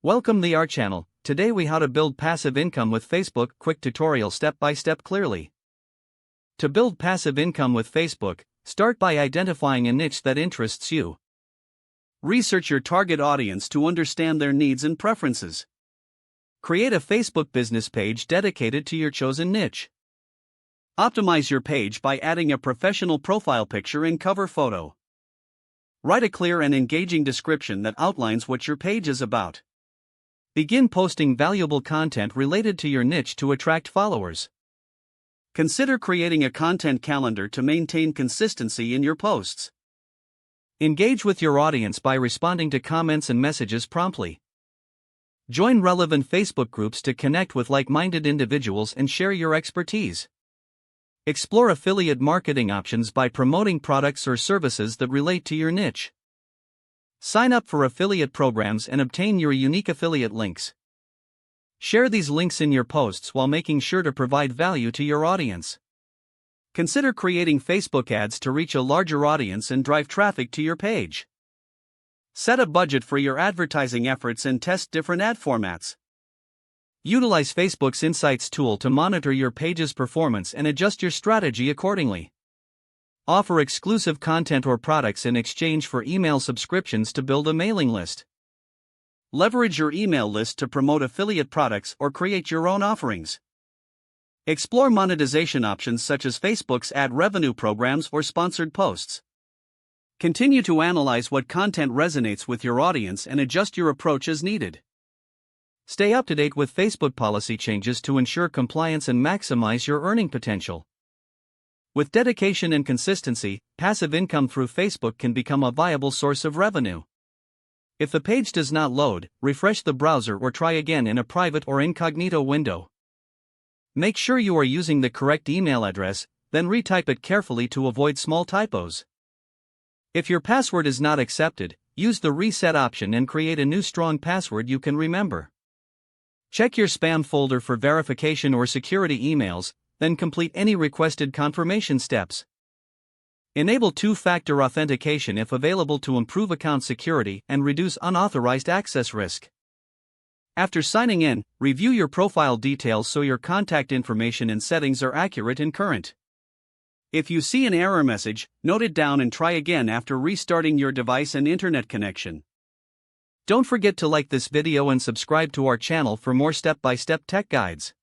Welcome to our channel. Today we how to build passive income with Facebook. Quick tutorial step by step clearly. To build passive income with Facebook, start by identifying a niche that interests you. Research your target audience to understand their needs and preferences. Create a Facebook business page dedicated to your chosen niche. Optimize your page by adding a professional profile picture and cover photo. Write a clear and engaging description that outlines what your page is about. Begin posting valuable content related to your niche to attract followers. Consider creating a content calendar to maintain consistency in your posts. Engage with your audience by responding to comments and messages promptly. Join relevant Facebook groups to connect with like-minded individuals and share your expertise. Explore affiliate marketing options by promoting products or services that relate to your niche. Sign up for affiliate programs and obtain your unique affiliate links. Share these links in your posts while making sure to provide value to your audience. Consider creating Facebook ads to reach a larger audience and drive traffic to your page. Set a budget for your advertising efforts and test different ad formats. Utilize Facebook's Insights tool to monitor your page's performance and adjust your strategy accordingly. Offer exclusive content or products in exchange for email subscriptions to build a mailing list. Leverage your email list to promote affiliate products or create your own offerings. Explore monetization options such as Facebook's ad revenue programs or sponsored posts. Continue to analyze what content resonates with your audience and adjust your approach as needed. Stay up to date with Facebook policy changes to ensure compliance and maximize your earning potential. With dedication and consistency, passive income through Facebook can become a viable source of revenue. If the page does not load, refresh the browser or try again in a private or incognito window. Make sure you are using the correct email address, then retype it carefully to avoid small typos. If your password is not accepted, use the reset option and create a new strong password you can remember. Check your spam folder for verification or security emails, then complete any requested confirmation steps. Enable two-factor authentication if available to improve account security and reduce unauthorized access risk. After signing in, review your profile details so your contact information and settings are accurate and current. If you see an error message, note it down and try again after restarting your device and internet connection. Don't forget to like this video and subscribe to our channel for more step-by-step tech guides.